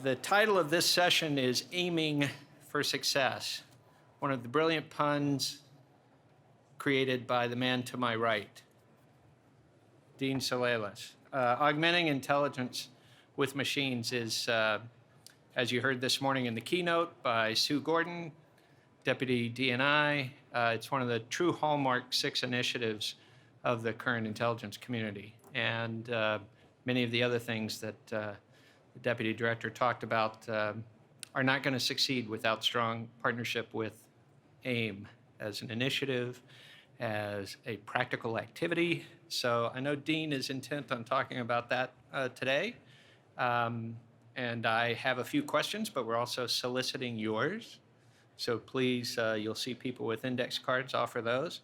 The title of this session is Aiming for Success, one of the brilliant puns created by the man to my right, Dean Souleles. Augmenting intelligence with machines is, as you heard this morning in the keynote by Sue Gordon, Deputy DNI, it's one of the true hallmark 6 initiatives of the current intelligence community. And many of the other things that the Deputy Director talked about are not going to succeed without strong partnership with AIM as an initiative, as a practical activity. So I know Dean is intent on talking about that today. And I have a few questions, but we're also soliciting yours. So please, you'll see people with index cards offer those.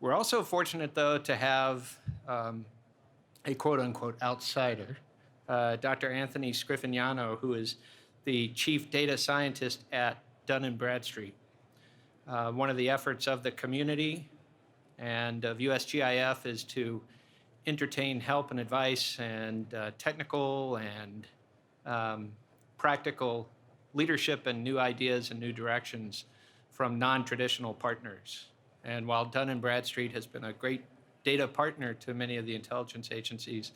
We're also fortunate, though, to have a quote-unquote outsider, Dr. Anthony Scriffignano, who is the chief data scientist at Dun & Bradstreet. One of the efforts of the community and of USGIF is to entertain help and advice and technical and practical leadership and new ideas and new directions from non-traditional partners. And while Dun & Bradstreet has been a great data partner to many of the intelligence agencies,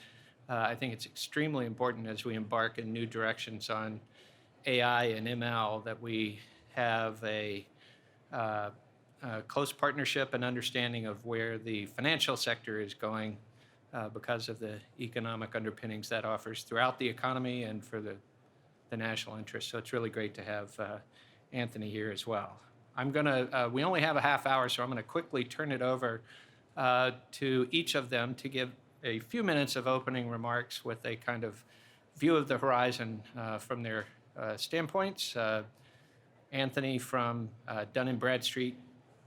I think it's extremely important as we embark in new directions on AI and ML that we have a close partnership and understanding of where the financial sector is going because of the economic underpinnings that offers throughout the economy and for the national interest. So it's really great to have Anthony here as well. We only have a half hour, so I'm gonna quickly turn it over to each of them to give a few minutes of opening remarks with a kind of view of the horizon from their standpoints. Anthony from Dun & Bradstreet,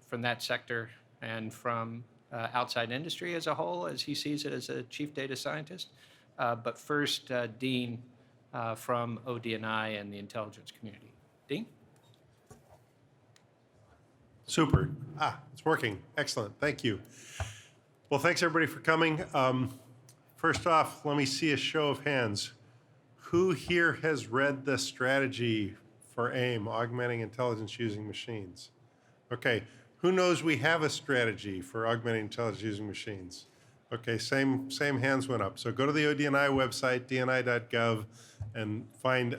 from that sector, and from outside industry as a whole, as he sees it as a chief data scientist. But first, Dean from ODNI and the intelligence community. Dean? Super. It's working. Excellent. Thank you. Well, thanks everybody for coming. First off, let me see a show of hands. Who here has read the strategy for AIM, Augmenting Intelligence Using Machines? Okay. Who knows we have a strategy for augmenting intelligence using machines? Okay, same hands went up. So go to the ODNI website, dni.gov, and find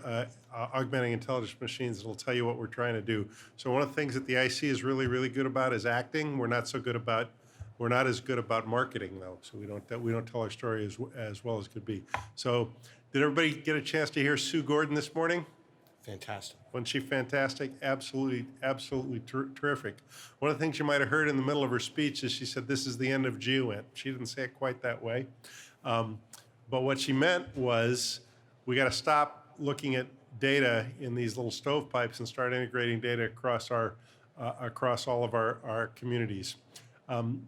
augmenting intelligence machines. It'll tell you what we're trying to do. So one of the things that the IC is really, really good about is acting. We're not as good about marketing, though. So we don't tell our story as well as could be. So did everybody get a chance to hear Sue Gordon this morning? Fantastic. Wasn't she fantastic? Absolutely terrific. One of the things you might have heard in the middle of her speech is she said, this is the end of GEOINT. She didn't say it quite that way. But what she meant was we got to stop looking at data in these little stovepipes and start integrating data across all of our communities.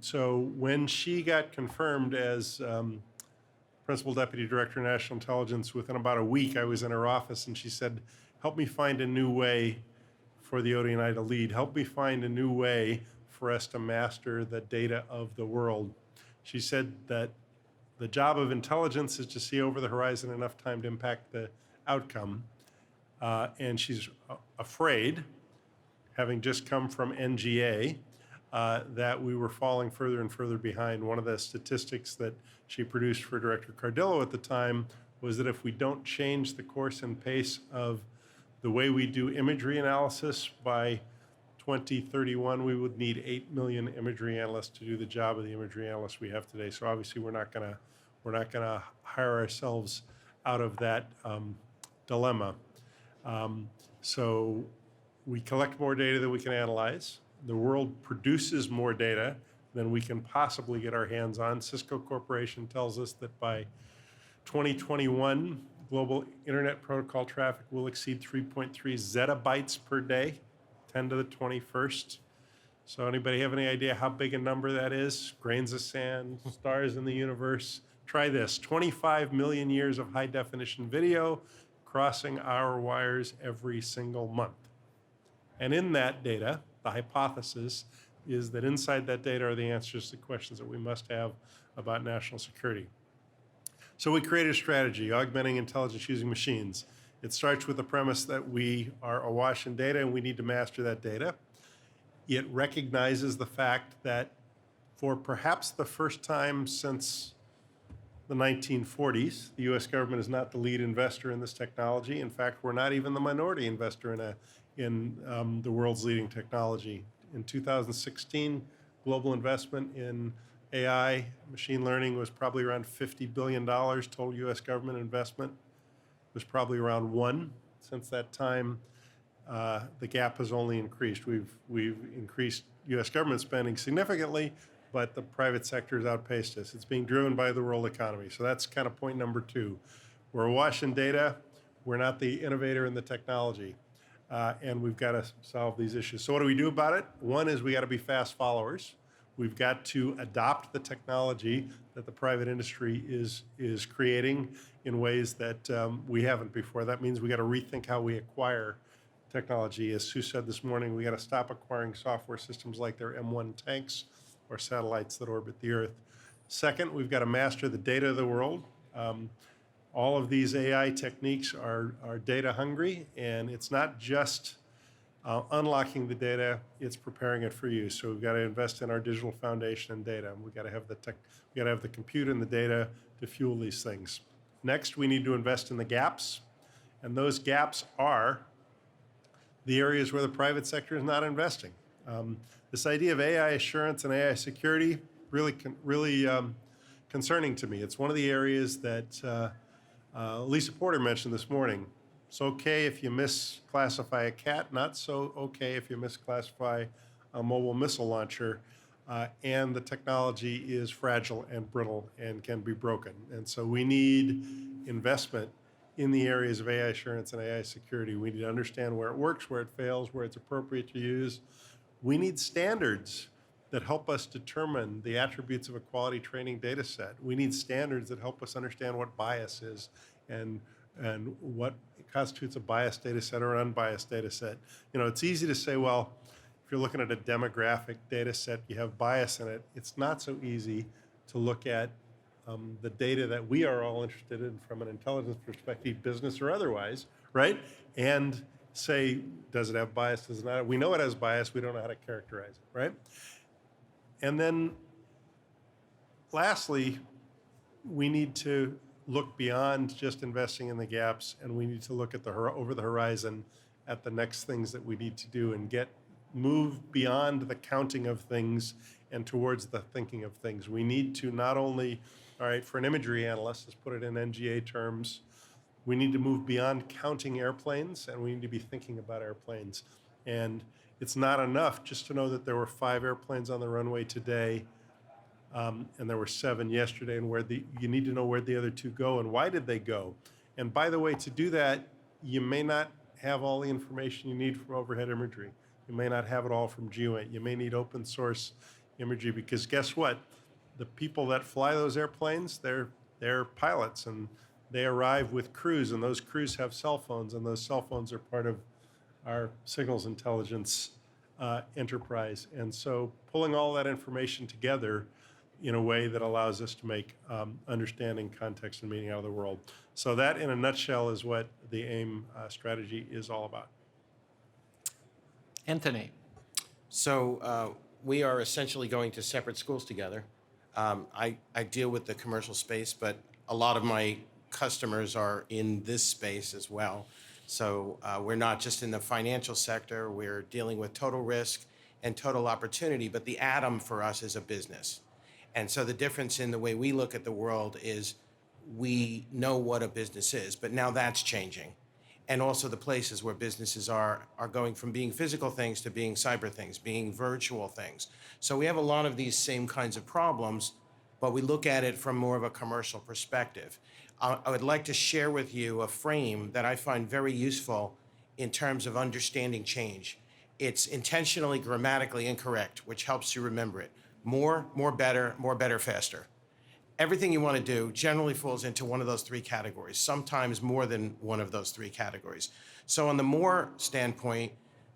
So when she got confirmed as Principal Deputy Director of National Intelligence, within about a week, I was in her office and she said, help me find a new way for the ODNI to lead. Help me find a new way for us to master the data of the world. She said that the job of intelligence is to see over the horizon enough time to impact the outcome. And she's afraid, having just come from NGA, that we were falling further and further behind. One of the statistics that she produced for Director Cardillo at the time was that if we don't change the course and pace of the way we do imagery analysis, by 2031, we would need 8 million imagery analysts to do the job of the imagery analysts we have today. So obviously, we're not gonna hire ourselves out of that dilemma. So we collect more data than we can analyze. The world produces more data than we can possibly get our hands on. Cisco Corporation tells us that by 2021, global internet protocol traffic will exceed 3.3 zettabytes per day, 10 to the 21st. So anybody have any idea how big a number that is? Grains of sand, stars in the universe. Try this, 25 million years of high definition video crossing our wires every single month. And in that data, the hypothesis is that inside that data are the answers to questions that we must have about national security. So we created a strategy, augmenting intelligence using machines. It starts with the premise that we are awash in data and we need to master that data. It recognizes the fact that for perhaps the first time since the 1940s, the U.S. government is not the lead investor in this technology. In fact, we're not even the minority investor in the world's leading technology. In 2016, global investment in AI, machine learning was probably around $50 billion. Total U.S. government investment was probably around $1 billion. Since that time, the gap has only increased. We've increased U.S. government spending significantly, but the private sector has outpaced us. It's being driven by the world economy. So that's kind of point number 2. We're awash in data. We're not the innovator in the technology. And we've got to solve these issues. So what do we do about it? One is we got to be fast followers. We've got to adopt the technology that the private industry is creating in ways that we haven't before. That means we got to rethink how we acquire technology. As Sue said this morning, we got to stop acquiring software systems like their M1 tanks or satellites that orbit the Earth. Second, we've got to master the data of the world. All of these AI techniques are data hungry, and it's not just unlocking the data, it's preparing it for use. So we've got to invest in our digital foundation and data. And we've got to have the compute and the data to fuel these things. Next, we need to invest in the gaps. And those gaps are the areas where the private sector is not investing. This idea of AI assurance and AI security, really concerning to me. It's one of the areas that Lisa Porter mentioned this morning. It's okay if you misclassify a cat, not so okay if you misclassify a mobile missile launcher, and the technology is fragile and brittle and can be broken. And so we need investment in the areas of AI assurance and AI security. We need to understand where it works, where it fails, where it's appropriate to use. We need standards that help us determine the attributes of a quality training data set. We need standards that help us understand what bias is and what constitutes a biased data set or an unbiased data set. You know, it's easy to say, well, if you're looking at a demographic data set, you have bias in it. It's not so easy to look at the data that we are all interested in from an intelligence perspective, business or otherwise, right? And say, does it have bias, does it not? We know it has bias, we don't know how to characterize it, right? And then lastly, we need to look beyond just investing in the gaps, and we need to look at over the horizon at the next things that we need to do and move beyond the counting of things and towards the thinking of things. We need to not only, all right, for an imagery analyst, let's put it in NGA terms, we need to move beyond counting airplanes, and we need to be thinking about airplanes. And it's not enough just to know that there were 5 airplanes on the runway today, and there were 7 yesterday, and you need to know where the other 2 go and why did they go. And by the way, to do that, you may not have all the information you need from overhead imagery. You may not have it all from GEOINT. You may need open source imagery, because guess what? The people that fly those airplanes, they're pilots, and they arrive with crews, and those crews have cell phones, and those cell phones are part of our signals intelligence enterprise. And so pulling all that information together in a way that allows us to make understanding, context, and meaning out of the world. So that, in a nutshell, is what the AIM strategy is all about. Anthony. So we are essentially going to separate schools together. I deal with the commercial space, but a lot of my customers are in this space as well. So we're not just in the financial sector, we're dealing with total risk and total opportunity, but the atom for us is a business. And so the difference in the way we look at the world is we know what a business is, but now that's changing. And also the places where businesses are going from being physical things to being cyber things, being virtual things. So we have a lot of these same kinds of problems, but we look at it from more of a commercial perspective. I would like to share with you a frame that I find very useful in terms of understanding change. It's intentionally grammatically incorrect, which helps you remember it. More better, faster. Everything you want to do generally falls into one of those 3 categories, sometimes more than one of those 3 categories. So on the more standpoint,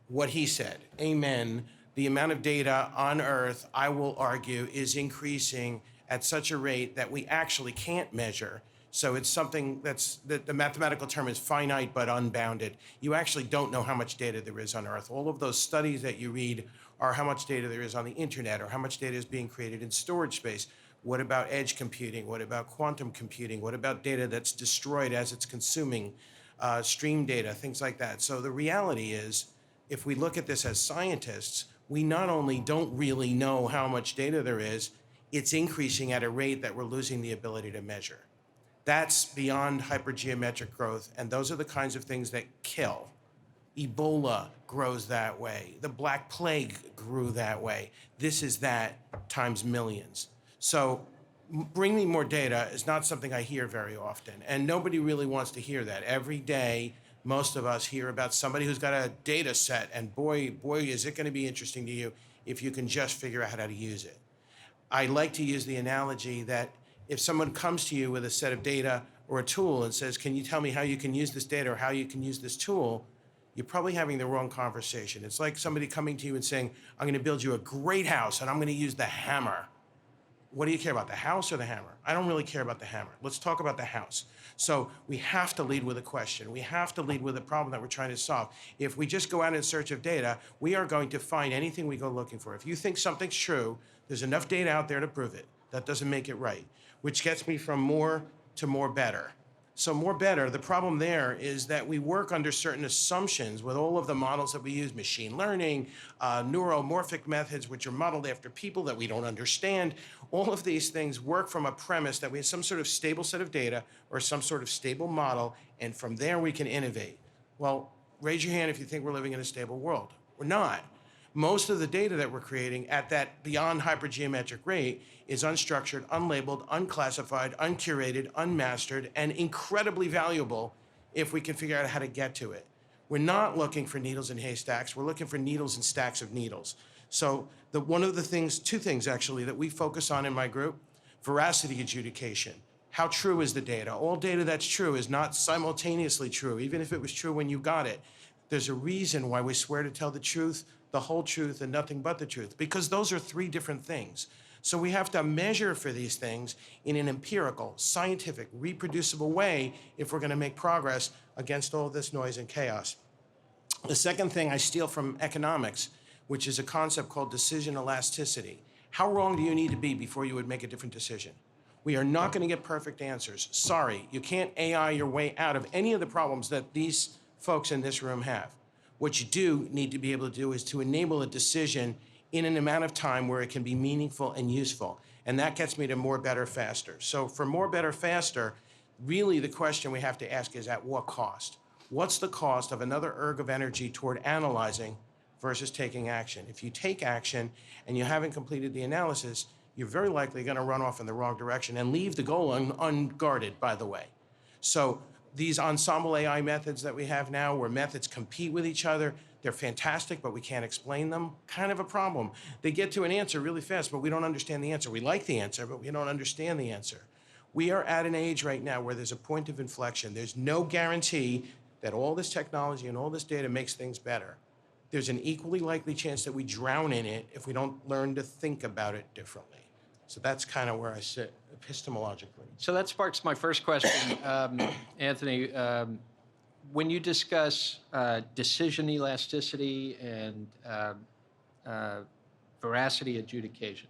what he said, amen, the amount of data on Earth, I will argue, is increasing at such a rate that we actually can't measure. So it's something the mathematical term is finite but unbounded. You actually don't know how much data there is on Earth. All of those studies that you read are how much data there is on the internet or how much data is being created in storage space. What about edge computing? What about quantum computing? What about data that's destroyed as it's consuming, stream data, things like that? So the reality is, if we look at this as scientists, we not only don't really know how much data there is, it's increasing at a rate that we're losing the ability to measure. That's beyond hypergeometric growth, and those are the kinds of things that kill. Ebola grows that way. The Black Plague grew that way. This is that times millions. So bring me more data is not something I hear very often, and nobody really wants to hear that. Every day, most of us hear about somebody who's got a data set, and boy, is it going to be interesting to you if you can just figure out how to use it. I like to use the analogy that if someone comes to you with a set of data or a tool and says, can you tell me how you can use this data or how you can use this tool, you're probably having the wrong conversation. It's like somebody coming to you and saying, I'm going to build you a great house and I'm going to use the hammer. What do you care about, the house or the hammer? I don't really care about the hammer. Let's talk about the house. So we have to lead with a question. We have to lead with a problem that we're trying to solve. If we just go out in search of data, we are going to find anything we go looking for. If you think something's true, there's enough data out there to prove it. That doesn't make it right, which gets me from more to more better. So more better, the problem there is that we work under certain assumptions with all of the models that we use, machine learning, neuromorphic methods, which are modeled after people that we don't understand. All of these things work from a premise that we have some sort of stable set of data or some sort of stable model, and from there we can innovate. Well, raise your hand if you think we're living in a stable world. We're not. Most of the data that we're creating at that beyond hypergeometric rate is unstructured, unlabeled, unclassified, uncurated, unmastered, and incredibly valuable if we can figure out how to get to it. We're not looking for needles in haystacks. We're looking for needles in stacks of needles. So one of the things, two things actually, that we focus on in my group, veracity adjudication. How true is the data? All data that's true is not simultaneously true, even if it was true when you got it. There's a reason why we swear to tell the truth, the whole truth, and nothing but the truth, because those are three different things. So we have to measure for these things in an empirical, scientific, reproducible way if we're going to make progress against all this noise and chaos. The second thing I steal from economics, which is a concept called decision elasticity. How wrong do you need to be before you would make a different decision? We are not going to get perfect answers. Sorry, you can't AI your way out of any of the problems that these folks in this room have. What you do need to be able to do is to enable a decision in an amount of time where it can be meaningful and useful. And that gets me to more, better, faster. So for more, better, faster, really the question we have to ask is at what cost? What's the cost of another erg of energy toward analyzing versus taking action? If you take action and you haven't completed the analysis, you're very likely going to run off in the wrong direction and leave the goal unguarded, by the way. So these ensemble AI methods that we have now, where methods compete with each other, they're fantastic, but we can't explain them. Kind of a problem. They get to an answer really fast, but we don't understand the answer. We like the answer, but we don't understand the answer. We are at an age right now where there's a point of inflection. There's no guarantee that all this technology and all this data makes things better. There's an equally likely chance that we drown in it if we don't learn to think about it differently. So that's kind of where I sit epistemologically. So that sparks my first question, Anthony. When you discuss decision elasticity and veracity adjudication,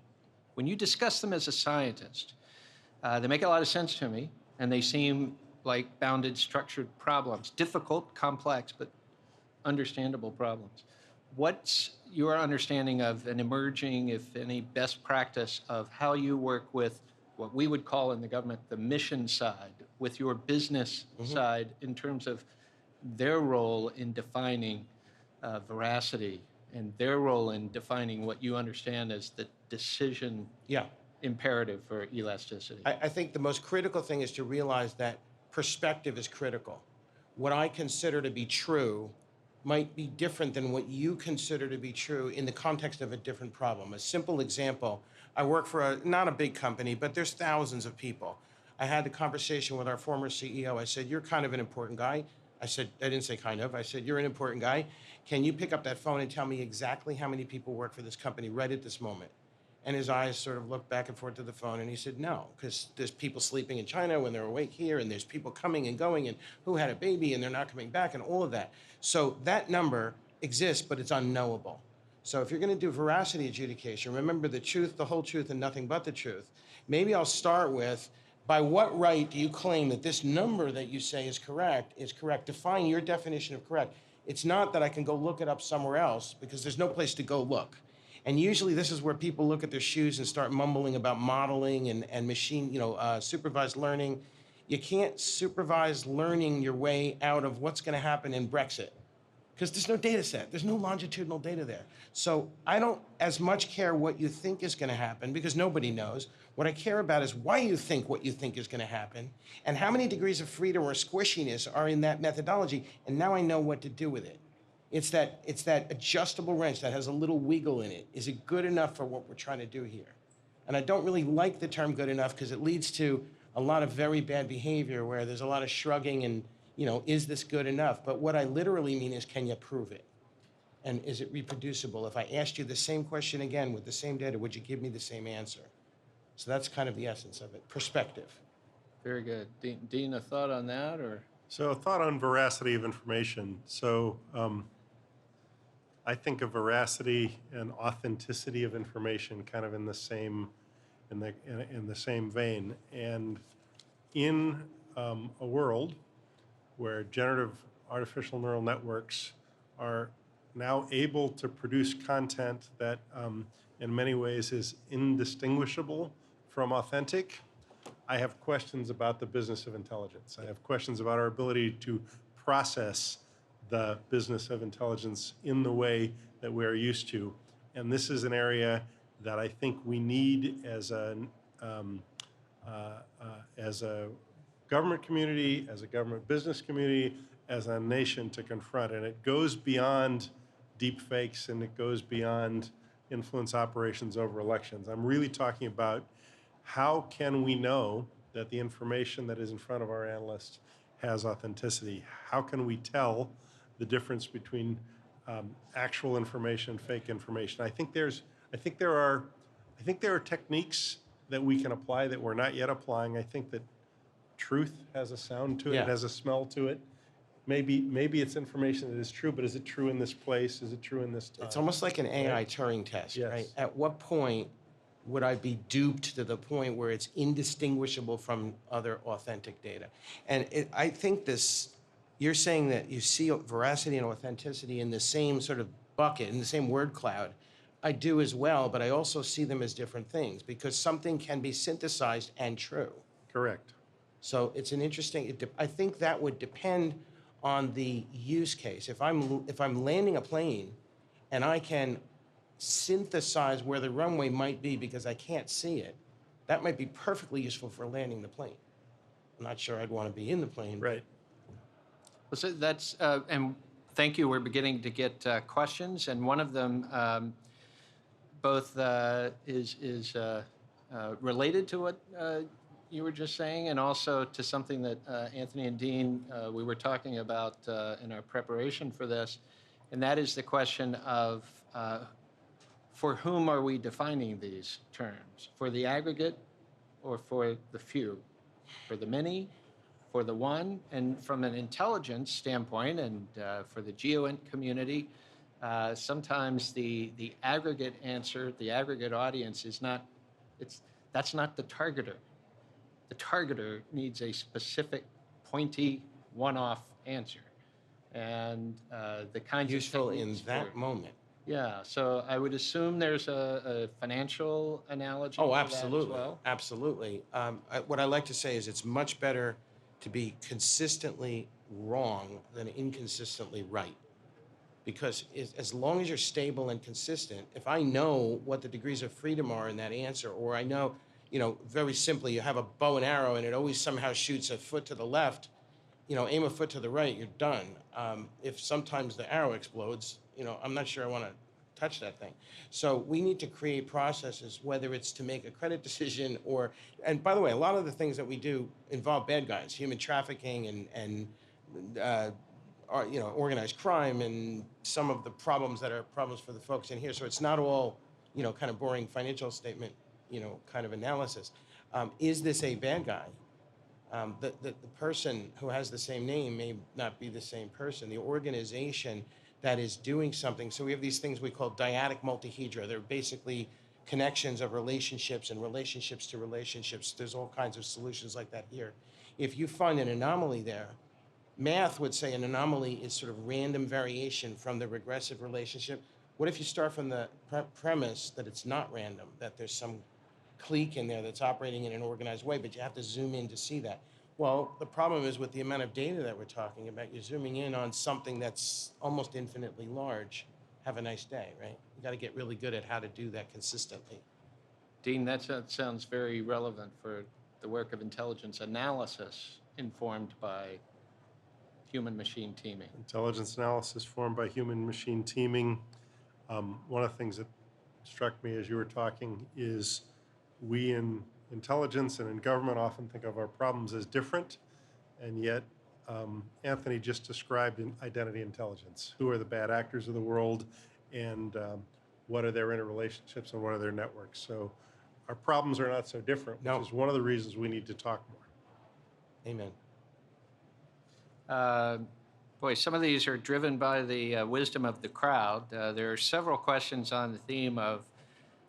when you discuss them as a scientist, they make a lot of sense to me, and they seem like bounded, structured problems, difficult, complex, but understandable problems. What's your understanding of an emerging, if any, best practice of how you work with what we would call in the government the mission side, with your business side, in terms of their role in defining veracity and their role in defining what you understand as the decision imperative for elasticity? I think the most critical thing is to realize that perspective is critical. What I consider to be true might be different than what you consider to be true in the context of a different problem. A simple example, I work for not a big company, but there's thousands of people. I had the conversation with our former CEO. I said, you're kind of an important guy. I didn't say kind of, I said, you're an important guy. Can you pick up that phone and tell me exactly how many people work for this company right at this moment? And his eyes sort of looked back and forth to the phone, and he said, no, because there's people sleeping in China when they're awake here, and there's people coming and going, and who had a baby, and they're not coming back, and all of that. So that number exists, but it's unknowable. So if you're going to do veracity adjudication, remember the truth, the whole truth, and nothing but the truth. Maybe I'll start with, by what right do you claim that this number that you say is correct? Define your definition of correct. It's not that I can go look it up somewhere else, because there's no place to go look. And usually this is where people look at their shoes and start mumbling about modeling and machine, supervised learning. You can't supervise learning your way out of what's going to happen in Brexit, because there's no data set. There's no longitudinal data there. So I don't as much care what you think is going to happen, because nobody knows. What I care about is why you think what you think is going to happen, and how many degrees of freedom or squishiness are in that methodology, and now I know what to do with it. It's that adjustable wrench that has a little wiggle in it. Is it good enough for what we're trying to do here? And I don't really like the term good enough, because it leads to a lot of very bad behavior where there's a lot of shrugging and, is this good enough? But what I literally mean is, can you prove it? And is it reproducible? If I asked you the same question again with the same data, would you give me the same answer? So that's kind of the essence of it, perspective. Very good. Dean, a thought on that, or? So a thought on veracity of information. So I think of veracity and authenticity of information kind of in the same vein. And in a world where generative artificial neural networks are now able to produce content that in many ways is indistinguishable from authentic, I have questions about the business of intelligence. I have questions about our ability to process the business of intelligence in the way that we're used to. And this is an area that I think we need as a government community, as a government business community, as a nation to confront. And it goes beyond deep fakes, and it goes beyond influence operations over elections. I'm really talking about, how can we know that the information that is in front of our analysts has authenticity? How can we tell the difference between actual information and fake information? I think there are techniques that we can apply that we're not yet applying. I think that truth has a sound to it. Yeah. It has a smell to it. Maybe it's information that is true, but is it true in this place? Is it true in this time? It's almost like an AI Turing test, Yes. right? At what point would I be duped to the point where it's indistinguishable from other authentic data? And I think you're saying that you see veracity and authenticity in the same sort of bucket, in the same word cloud. I do as well, but I also see them as different things, because something can be synthesized and true. Correct. So it's an interesting, I think that would depend on the use case. If I'm landing a plane and I can synthesize where the runway might be because I can't see it, that might be perfectly useful for landing the plane. I'm not sure I'd want to be in the plane. Right. Well, so that's, and thank you. We're beginning to get questions, and one of them both is related to what you were just saying, and also to something that Anthony and Dean, we were talking about in our preparation for this, and that is the question of for whom are we defining these terms? For the aggregate or for the few? For the many? For the one? And from an intelligence standpoint, and for the GEOINT community, sometimes the aggregate answer, the aggregate audience is not, that's not the targeter. The targeter needs a specific, pointy, one-off answer. And the kinds Useful of in techniques that moment. Yeah, so I would assume there's a financial analogy Oh, to absolutely, that as well. absolutely. What I like to say is it's much better to be consistently wrong than inconsistently right. Because as long as you're stable and consistent, if I know what the degrees of freedom are in that answer, or I know, very simply, you have a bow and arrow and it always somehow shoots a foot to the left, aim a foot to the right, you're done. If sometimes the arrow explodes, I'm not sure I want to touch that thing. So we need to create processes, whether it's to make a credit decision and by the way, a lot of the things that we do involve bad guys, human trafficking and organized crime, and some of the problems that are problems for the folks in here. So it's not all, kind of boring financial statement, kind of analysis. Is this a bad guy? The person who has the same name may not be the same person. The organization that is doing something. So we have these things we call dyadic multihedra. They're basically connections of relationships and relationships to relationships. There's all kinds of solutions like that here. If you find an anomaly there, math would say an anomaly is sort of random variation from the regressive relationship. What if you start from the premise that it's not random, that there's some clique in there that's operating in an organized way, but you have to zoom in to see that? Well, the problem is with the amount of data that we're talking about, you're zooming in on something that's almost infinitely large. Have a nice day, right? You got to get really good at how to do that consistently. Dean, that sounds very relevant for the work of intelligence analysis informed by human-machine teaming. Intelligence analysis formed by human-machine teaming. One of the things that struck me as you were talking is we in intelligence and in government often think of our problems as different, and yet Anthony just described identity intelligence. Who are the bad actors of the world, and what are their interrelationships and what are their networks? So our problems are not so different, which is one of the reasons we need to talk more. Amen. Boy, some of these are driven by the wisdom of the crowd. There are several questions on the theme of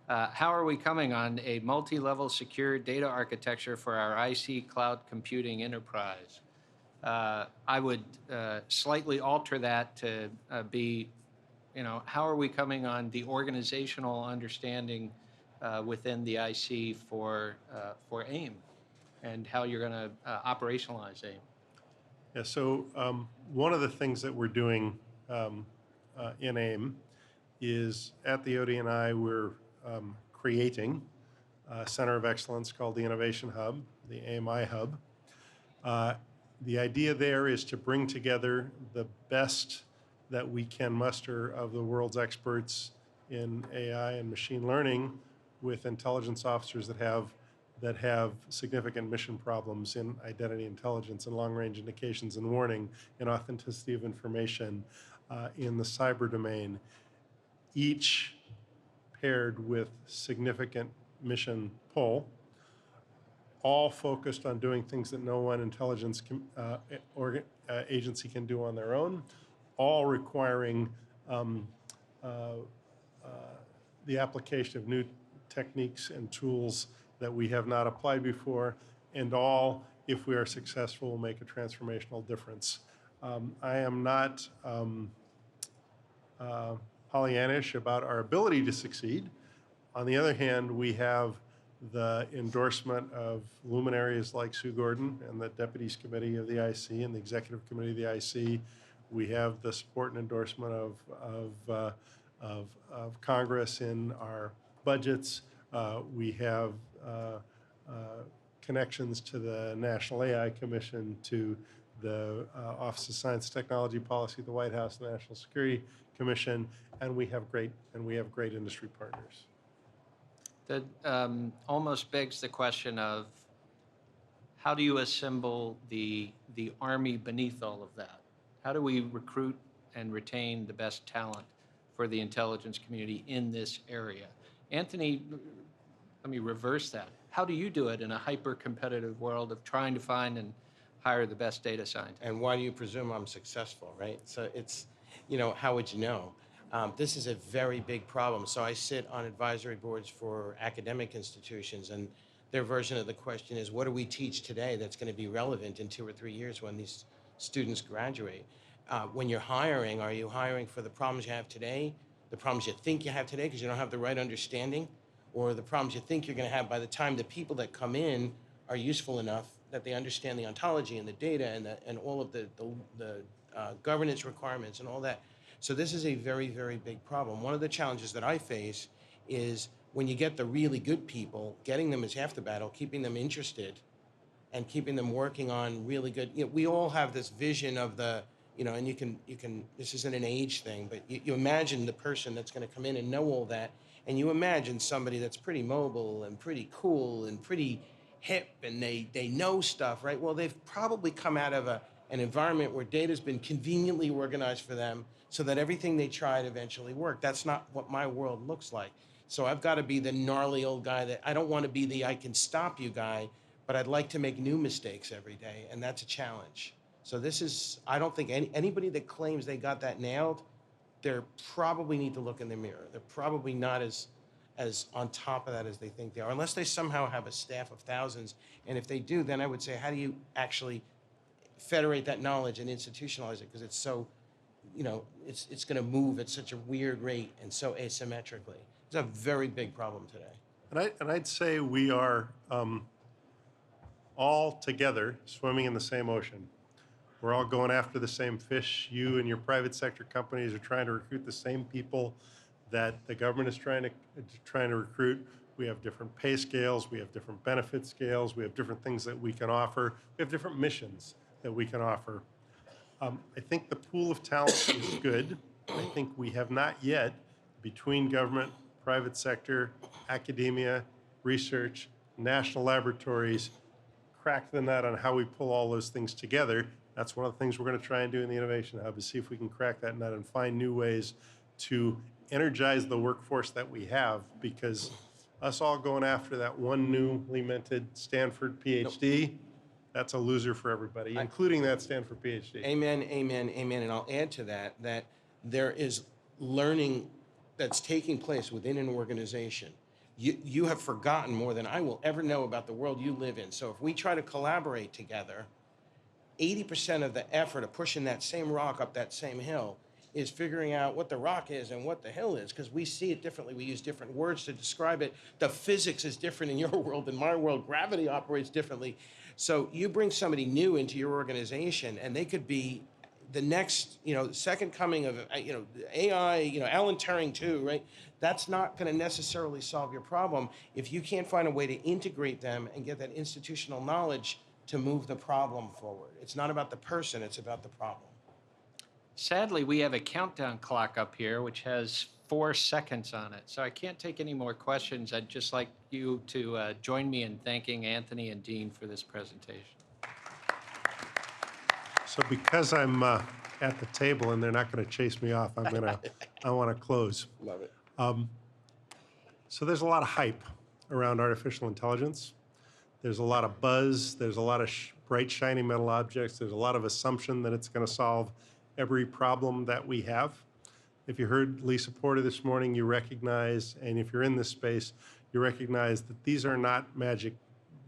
how are we coming on a multi-level secure data architecture for our IC cloud computing enterprise? I would slightly alter that to be, how are we coming on the organizational understanding within the IC for AIM, and how you're going to operationalize AIM? Yeah, so one of the things that we're doing in AIM is at the ODNI, we're creating a center of excellence called the Innovation Hub, the AMI Hub. The idea there is to bring together the best that we can muster of the world's experts in AI and machine learning with intelligence officers that have significant mission problems in identity intelligence and long-range indications and warning and authenticity of information in the cyber domain, each paired with significant mission pull, all focused on doing things that no one intelligence agency can do on their own, all requiring the application of new techniques and tools that we have not applied before, and all, if we are successful, will make a transformational difference. I am not Pollyannish about our ability to succeed. On the other hand, we have the endorsement of luminaries like Sue Gordon and the Deputies Committee of the IC and the Executive Committee of the IC. We have the support and endorsement of Congress in our budgets. We have connections to the National AI Commission, to the Office of Science and Technology Policy, the White House, the National Security Commission, and we have great industry partners. That almost begs the question of how do you assemble the army beneath all of that? How do we recruit and retain the best talent for the intelligence community in this area? Anthony, let me reverse that. How do you do it in a hyper-competitive world of trying to find and hire the best data scientists? And why do you presume I'm successful, right? So it's, how would you know? This is a very big problem. So I sit on advisory boards for academic institutions, and their version of the question is, what do we teach today that's going to be relevant in 2 or 3 years when these students graduate? When you're hiring, are you hiring for the problems you have today, the problems you think you have today because you don't have the right understanding, or the problems you think you're going to have by the time the people that come in are useful enough that they understand the ontology and the data and all of the governance requirements and all that? So this is a very, very big problem. One of the challenges that I face is when you get the really good people, getting them is half the battle, keeping them interested and keeping them working on really good, we all have this vision of the, and you can, this isn't an age thing, but you imagine the person that's going to come in and know all that, and you imagine somebody that's pretty mobile and pretty cool and pretty hip, and they know stuff, right? Well, they've probably come out of an environment where data's been conveniently organized for them so that everything they tried eventually worked. That's not what my world looks like. So I've got to be the gnarly old guy that I don't want to be the I can stop you guy, but I'd like to make new mistakes every day, and that's a challenge. So this is, I don't think anybody that claims they got that nailed, they're probably need to look in the mirror. They're probably not as on top of that as they think they are, unless they somehow have a staff of thousands. And if they do, then I would say, how do you actually federate that knowledge and institutionalize it? Because it's so, it's going to move at such a weird rate and so asymmetrically. It's a very big problem today. And I'd say we are all together swimming in the same ocean. We're all going after the same fish. You and your private sector companies are trying to recruit the same people that the government is trying to recruit. We have different pay scales. We have different benefit scales. We have different things that we can offer. We have different missions that we can offer. I think the pool of talent is good. I think we have not yet, between government, private sector, academia, research, national laboratories, cracked the nut on how we pull all those things together. That's one of the things we're going to try and do in the Innovation Hub, is see if we can crack that nut and find new ways to energize the workforce that we have, because us all going after that one newly minted Stanford PhD, that's a loser for everybody, including that Stanford PhD. Amen, amen, amen. And I'll add to that there is learning that's taking place within an organization. You have forgotten more than I will ever know about the world you live in. So if we try to collaborate together, 80% of the effort of pushing that same rock up that same hill is figuring out what the rock is and what the hill is, because we see it differently. We use different words to describe it. The physics is different in your world than my world. Gravity operates differently. So you bring somebody new into your organization, and they could be the next, second coming of, AI, Alan Turing too, right? That's not going to necessarily solve your problem if you can't find a way to integrate them and get that institutional knowledge to move the problem forward. It's not about the person, it's about the problem. Sadly, we have a countdown clock up here, which has 4 seconds on it. So I can't take any more questions. I'd just like you to join me in thanking Anthony and Dean for this presentation. So because I'm at the table and they're not going to chase me off, I want to close. Love it. So there's a lot of hype around artificial intelligence. There's a lot of buzz. There's a lot of bright, shiny metal objects. There's a lot of assumption that it's going to solve every problem that we have. If you heard Lisa Porter this morning, you recognize, and if you're in this space, you recognize that these are not magic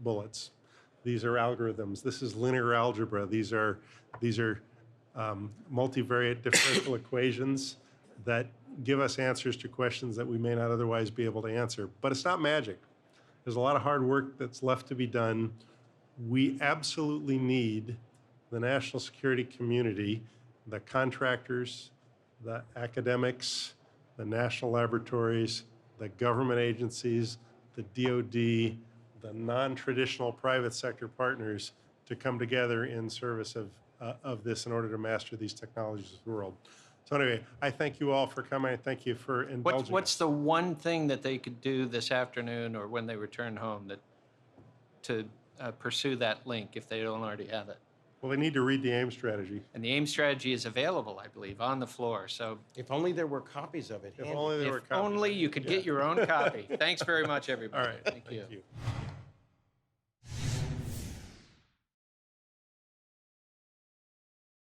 bullets. These are algorithms. This is linear algebra. These are multivariate differential equations that give us answers to questions that we may not otherwise be able to answer. But it's not magic. There's a lot of hard work that's left to be done. We absolutely need the national security community, the contractors, the academics, the national laboratories, the government agencies, the DoD, the non-traditional private sector partners to come together in service of this in order to master these technologies of the world. So anyway, I thank you all for coming. I thank you for indulging What's us. the one thing that they could do this afternoon or when they return home to pursue that link if they don't already have it? Well, they need to read the AIM strategy. And the AIM strategy is available, I believe, on the floor. So If only there were copies of it. If handy. only there were if copies. only you could get your own copy. Thanks very much, everybody. All right. Thank you. Thank you.